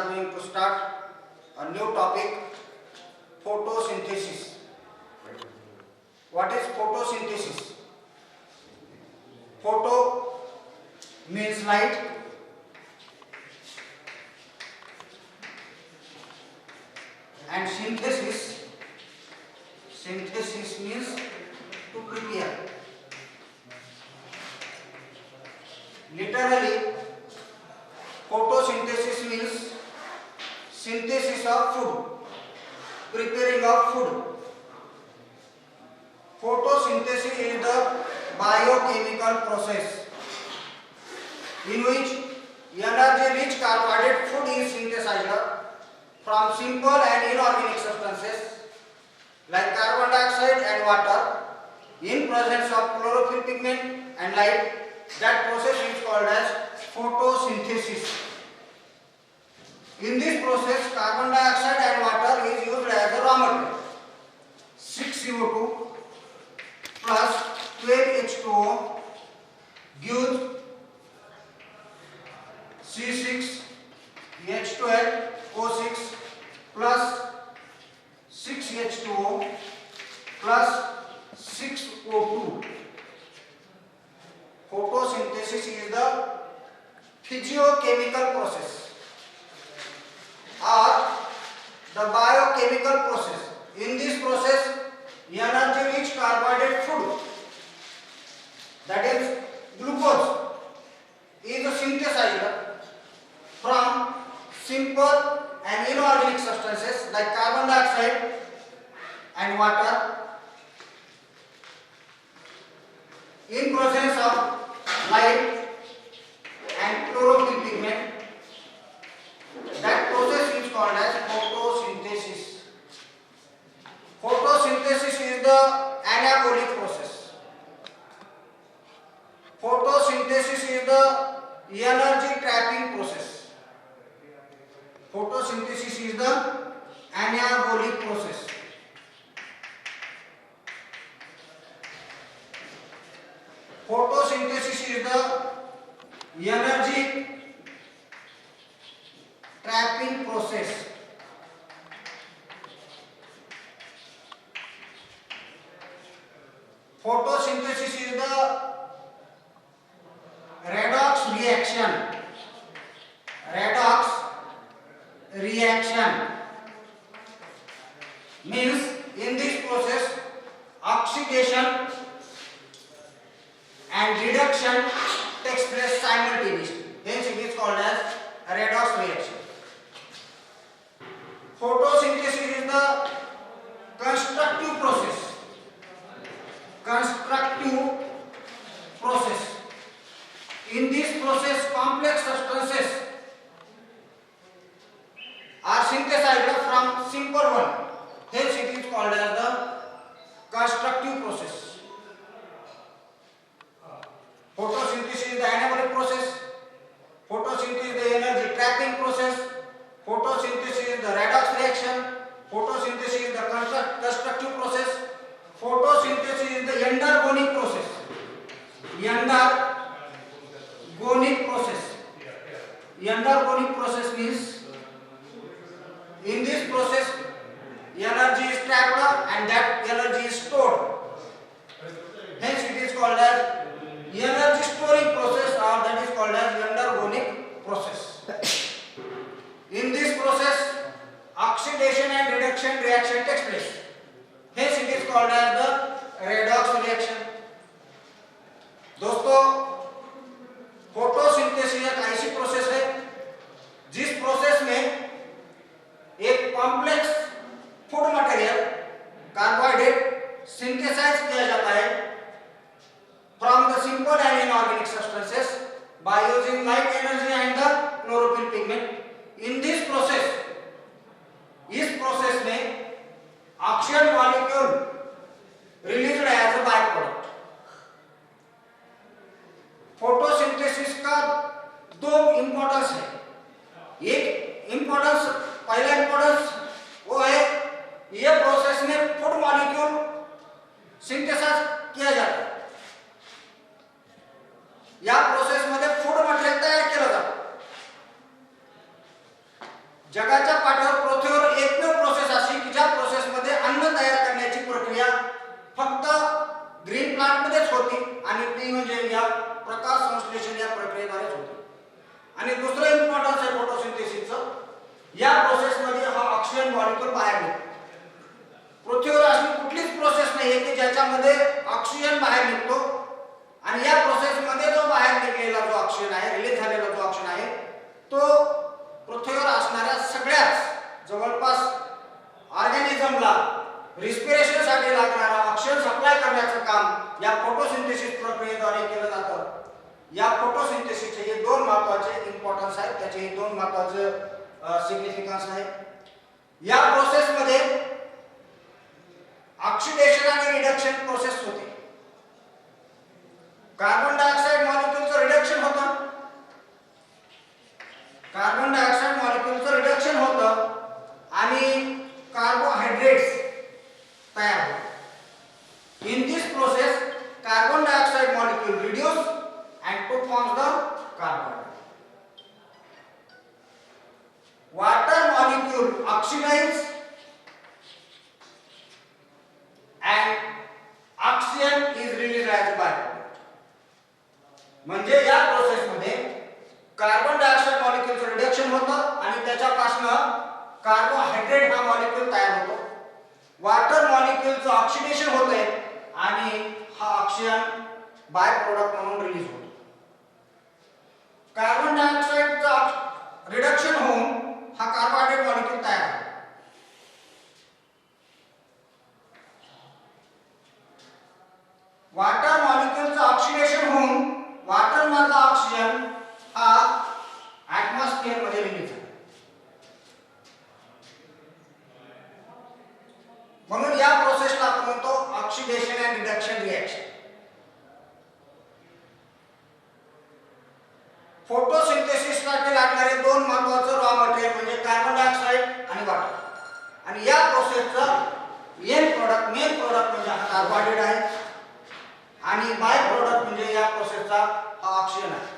are going to start a new topic, photosynthesis. What is photosynthesis? Photo means light, and synthesis means to prepare. Literally, photosynthesis means synthesis of food, preparing of food. Photosynthesis is the biochemical process in which energy-rich carbohydrate food is synthesized from simple and inorganic substances like carbon dioxide and water in presence of chlorophyll pigment and light. That process is called as photosynthesis. In this process, carbon dioxide and water is used as a raw material. 6CO2 plus 12H2O gives C6H12O6 plus 6H2O plus 6O2. Photosynthesis is the physiochemical process or the biochemical process. In this process, energy-rich carbohydrate food, that is glucose, is synthesized from simple and inorganic substances like carbon dioxide and water in presence of light and chlorophyll pigment. That process is called as photosynthesis. Photosynthesis is the anabolic process. Photosynthesis is the energy trapping process. Photosynthesis is the anabolic process. Photosynthesis is the energy trapping process. Photosynthesis is the redox reaction. Redox reaction means in this process oxidation and reduction takes place simultaneously. Hence it is called as redox reaction. Photosynthesis is the constructive process. Constructive process. In this process, complex substances are synthesized from simple one. Hence it is called as the constructive process. Photosynthesis is the anabolic process. Photosynthesis is the energy trapping process. Photosynthesis is the redox reaction. Photosynthesis is the constructive process. Photosynthesis is the endergonic process. Endergonic process. Endergonic process means in this process energy is trapped and that energy is stored. Hence it is called as energy storing process, or that is called as endergonic process. In this process oxidation and reduction reaction takes place. Hence it is called as the redox reaction. दोस्तों, photosynthesis एक ऐसी process है जिस process में एक complex food material carbohydrate synthesize किया जाता है from the simple and inorganic substances by using light energy and the chlorophyll pigment. In this process, इस प्रोसेस में oxygen molecule released as a by product. Photosynthesis का दो importance है. एक importance, पहला इंपॉर्टेंस वो है ये प्रोसेस में फूड मॉलिक्यूल सिंथेसाइज किया जाता है. या प्रोसेस मध्ये फूड मटेरियल तयार केलं जातं. फक्त ग्रीन प्लांट मध्येच होती आणि ती म्हणजे या प्रकाश संश्लेषण या प्रक्रियेद्वारेच होते. आणि दुसरं इम्पॉर्टन्स आहे फोटोसिंथेसिसचं, या प्रोसेस मध्ये हा ऑक्सिजन मॉलिक्यूल बाहेर निघतो. पृथ्वीवर अशी कुठलीच प्रोसेस नाही आहे की ज्याच्यामध्ये ऑक्सिजन बाहेर निघतो आणि या प्रोसेस मध्ये जो बाहेर निघलेला जो ऑक्सिजन आहे, रिलीज झालेला जो ऑक्सिजन आहे, तो पृथ्वीवर असणाऱ्या सगळ्याच जवळपास ऑर्गॅनिझमला रिस्पिरेशन साठी लागणारा ऑक्सिजन सप्लाय करण्याचं काम या फोटोसिंथेसिस प्रक्रियेद्वारे केलं जातं. या फोटोसिंथेसिसचे हे दोन महत्त्वाचे इम्पॉर्टन्स आहेत, त्याचे हे दोन महत्त्वाचे सिग्निफिकन्स आहे. या प्रोसेस मध्ये ऑक्सिडेशन आणि रिडक्शन प्रोसेस होते. कार्बन डायऑक्साइड मॉलिक्यूलचं रिडक्शन होतं, कार्बन डायऑक्साइड मॉलिक्यूलचं रिडक्शन होतं आणि कार्बोहायड्रेट्स तयार होतात. In this process, carbon dioxide molecule reduce and to forms the carbon. Water molecule oxidize and oxygen is released as a byproduct. म्हणजे या process मध्ये carbon dioxide मॉलिक्यूलचं reduction होतं आणि त्याच्यापासून कार्बोहायड्रेट हा मॉलिक्यूल तयार होतो. वॉटर मॉलिक्यूलचं ऑक्सिडेशन होतंय आणि हा ऑक्सिजन बाय प्रोडक्ट म्हणून रिलीज होतो. कार्बन डायऑक्साइडचं रिडक्शन होऊन हा कार्बोहायड्रेट मॉलिक्यूल तयार होतो. वॉटर मॉलिक्यूलचं ऑक्सिडेशन होऊन वॉटर मधला ऑक्सिजन हा ऍटमॉस्फियर मध्ये रिलीज होतो. म्हणून या प्रोसेसला आपण म्हणतो ऑक्सिडेशन अँड रिडक्शन रिएक्शन. फोटोसिंथेसिससाठी लागणारे दोन महत्त्वाचे रॉ मटेरियल म्हणजे कार्बन डायऑक्साइड आणि वॉटर. आणि या प्रोसेसचं मेन प्रोडक्ट म्हणजे हा कार्बोहायड्रेट आहे आणि बाय प्रोडक्ट म्हणजे या प्रोसेसचा हा ऑक्सिजन आहे.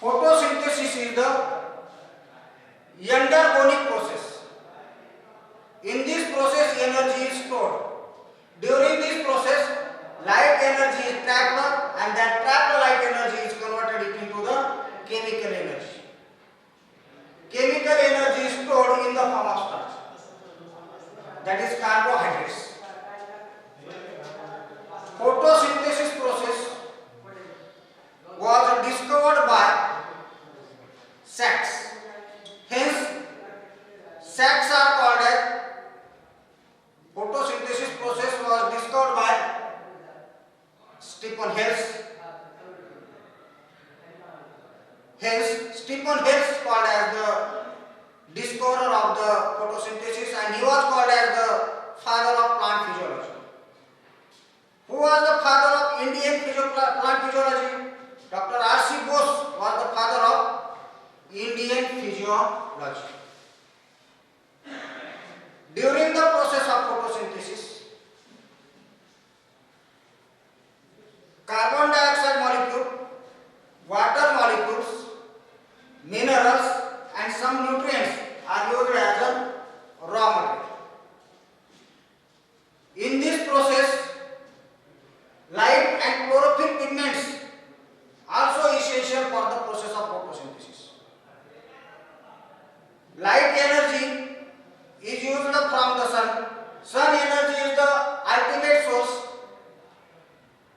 Photosynthesis is the endergonic process. In this process, energy is stored. During this process, light energy is trapped and that trapped light energy is converted into the chemical energy. Chemical energy is stored in the form of starch, that is carbohydrates. Photosynthesis process was discovered by sacs. Hence, sacs are called as photosynthesis process was discovered by Stephen Hales. Hence, Stephen Hales called as the discoverer of the photosynthesis and he was called as the father of plant physiology. Who was the father of Indian plant physiology? Dr. R.C. Bose was the father of Indian physiology. During the process of photosynthesis, carbon dioxide molecule, water molecules, minerals and some nutrients are used as a raw material. In this process, light and chlorophyll pigments also essential for the process of photosynthesis. Light energy is used from the sun. Sun energy is the ultimate source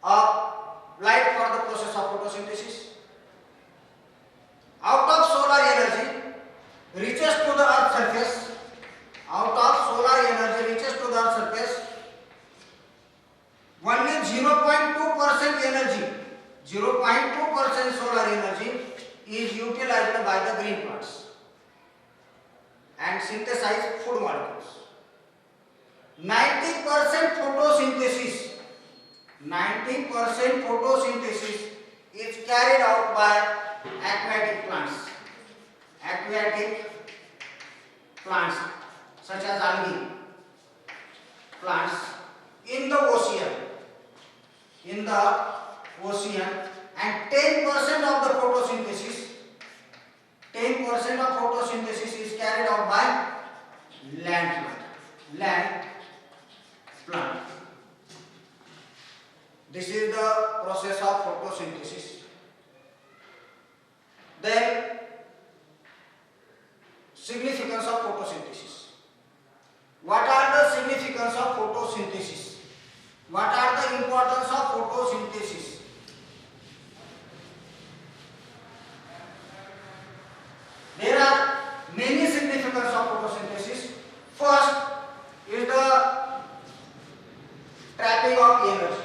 of light for the process of photosynthesis. Out of solar energy reaches to the earth surface. Out of solar energy reaches to the earth surface. Only 0.2% energy, 0.2% solar energy is utilized by the green plants and synthesize food molecules. 90% photosynthesis, 90% photosynthesis is carried out by aquatic plants. Aquatic plants such as algae plants in the ocean. In the ocean, and 10% of the photosynthesis, 10% of photosynthesis is carried out by land plant. Land plant. This is the process of photosynthesis. Then significance of photosynthesis. What are the significance of photosynthesis? What are the importance of photosynthesis? There are many significance of photosynthesis. First is the trapping of energy.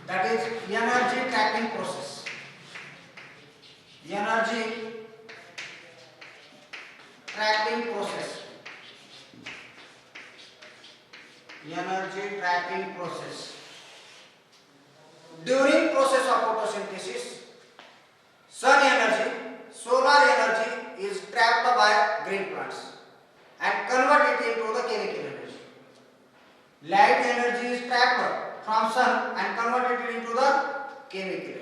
That is energy trapping process. Energy trapping process. Energy trapping process. During process of photosynthesis, sun energy, solar energy is trapped by green plants and converted into the chemical energy. Light energy is trapped from sun and converted into the chemical energy.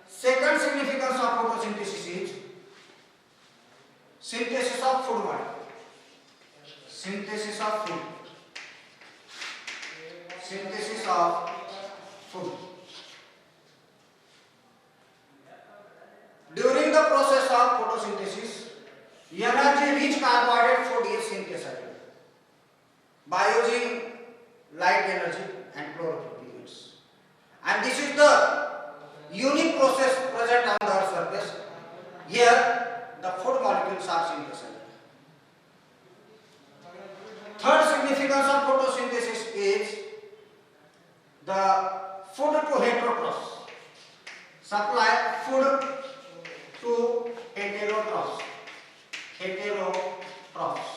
Second significance of photosynthesis is synthesis of food molecule. Synthesis of food. Synthesis of food. During the process of photosynthesis, energy-rich carbohydrate food is synthesized by using light energy and chlorophyll pigments. And this is the unique process present on the Earth's surface. Here, the food molecules are synthesized. Third significance of photosynthesis is the food to heterotrophs. Supply food to heterotrophs. Heterotrophs.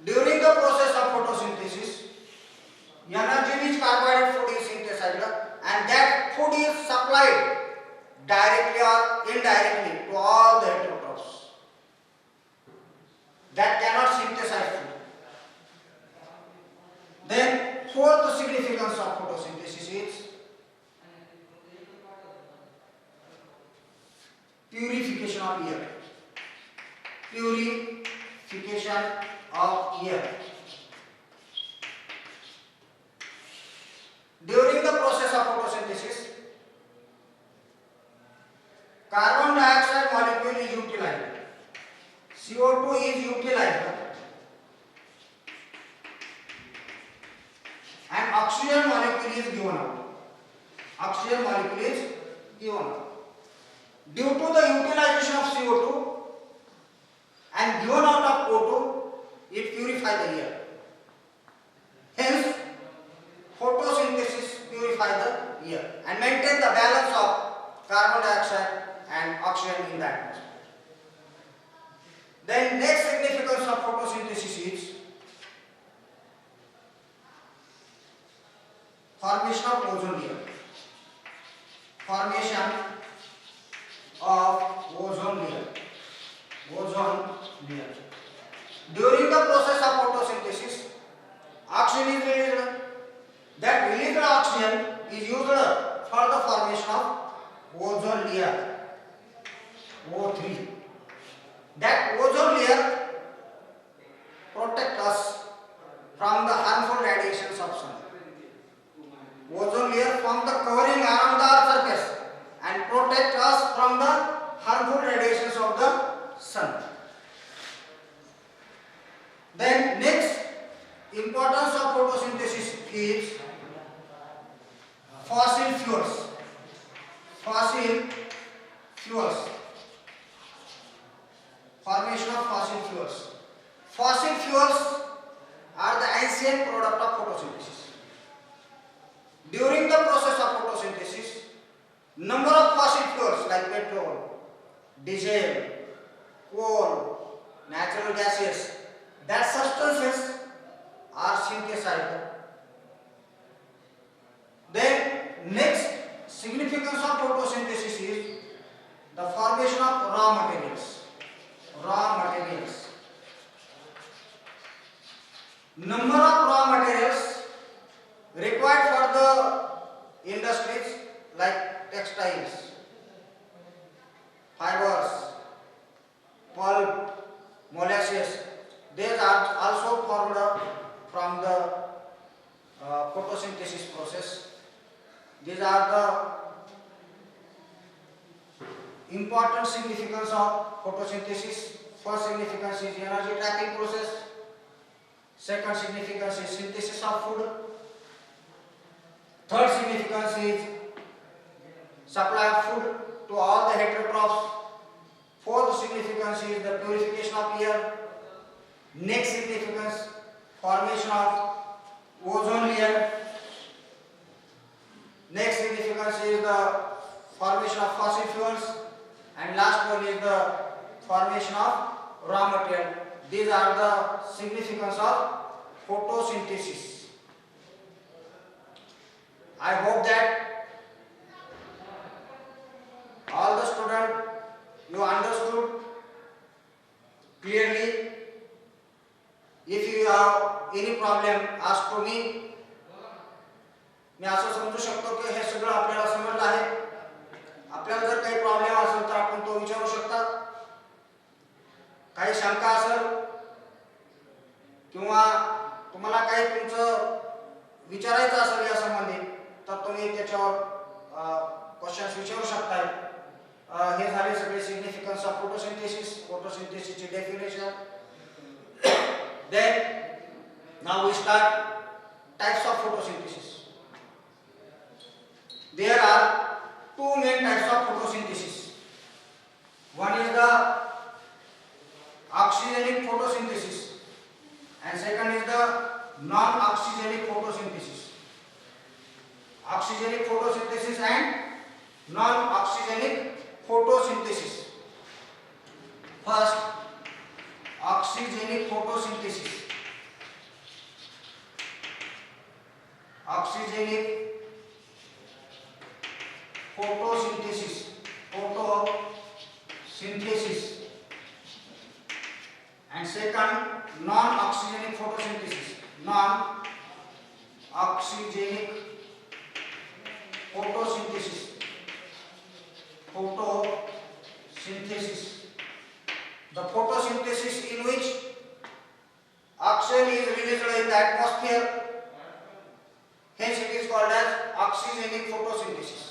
During the process of photosynthesis, energy-rich carbohydrate food is synthesized and that food is supplied directly or indirectly to all the heterotrophs that cannot synthesize food. Then fourth significance of photosynthesis is purification of air. Purification of air. During the process of photosynthesis, carbon dioxide molecule is utilized. CO2 is utilized and oxygen molecule is given out. Oxygen molecule is given out. Due to the utilization of CO2 and given out of O2, it purifies the air. Hence, photosynthesis purifies the air and maintain the balance of carbon dioxide and oxygen in the atmosphere. Then next significance of photosynthesis is formation of ozone layer. Formation of ozone layer. Ozone layer. During the process of photosynthesis, oxygen is released. That released oxygen is used for the formation of ozone layer, O3. That ozone layer protects us from the harmful radiations of sun. Ozone layer forms the covering around the Earth's surface and protect us from the harmful radiations of the sun. Then next importance of photosynthesis is fossil fuels. Fossil fuels. Formation of fossil fuels. Fossil fuels are the ancient product of photosynthesis. During the process of photosynthesis, number of fossil fuels like petrol, diesel, coal, natural gases, that substances are synthesized. Then next significance of photosynthesis is the formation of raw materials. Raw materials. Number of raw materials required for the industries like textiles, fibers, pulp, molasses, These are also formed from the photosynthesis process. These are the important significance of photosynthesis. First significance is energy trapping process. Second significance is synthesis of food. Third significance is supply of food to all the heterotrophs. Fourth significance is the purification of air. Next significance, formation of ozone layer. Next significance is the formation of fossil fuels, and last one is the formation of raw material. These are the significance of photosynthesis. I hope that all the students you understood clearly. If you have any problem, ask to me. मी असं समजू शकतो की हे सगळं आपल्याला समजलं आहे. आपल्याला जर काही प्रॉब्लेम असेल तर आपण तो विचारू शकता. काही शंका असेल किंवा तुम्हाला काही तुमचं विचारायचं असेल या संबंधित तर तुम्ही त्याच्यावर क्वेश्चन्स विचारू शकता. हे झाले सगळे सिग्निफिकन्स ऑफ फोटोसिंथेसिस, फोटोसिंथेसिसची definition. Then now we start types of photosynthesis. There are two main types of photosynthesis. One is the oxygenic photosynthesis and second is the non-oxygenic photosynthesis. Oxygenic photosynthesis and non-oxygenic photosynthesis. First, oxygenic photosynthesis. Oxygenic photosynthesis. Photosynthesis. And second, non-oxygenic photosynthesis. Non-oxygenic photosynthesis. Photosynthesis. The photosynthesis in which oxygen is released in the atmosphere, hence it is called as oxygenic photosynthesis.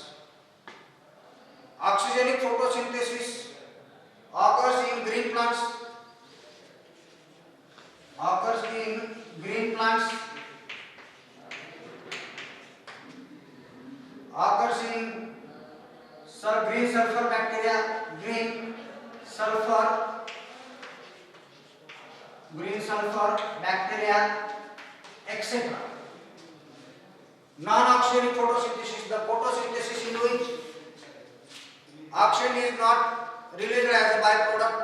Oxygenic photosynthesis occurs in green plants. Occurs in green plants. Occurs in green sulfur bacteria, green sulfur bacteria, etc. Non-oxygenic photosynthesis, the photosynthesis in which oxygen is not released as a byproduct.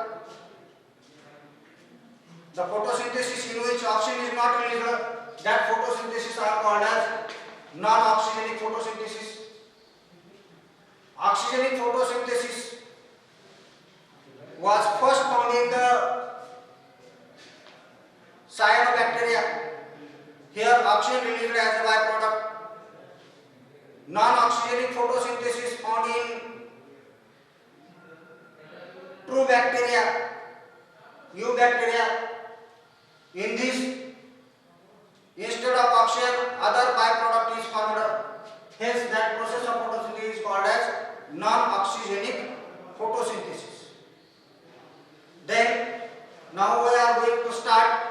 The photosynthesis in which oxygen is not released, that photosynthesis are called as non-oxygenic photosynthesis. Oxygenic photosynthesis was first found in the cyanobacteria. Here oxygen released as a byproduct. Non-oxygenic photosynthesis found in true bacteria, eubacteria. In this, instead of oxygen, other byproduct is formed. Hence, that process of photosynthesis is called as non-oxygenic photosynthesis. Then, now we are going to start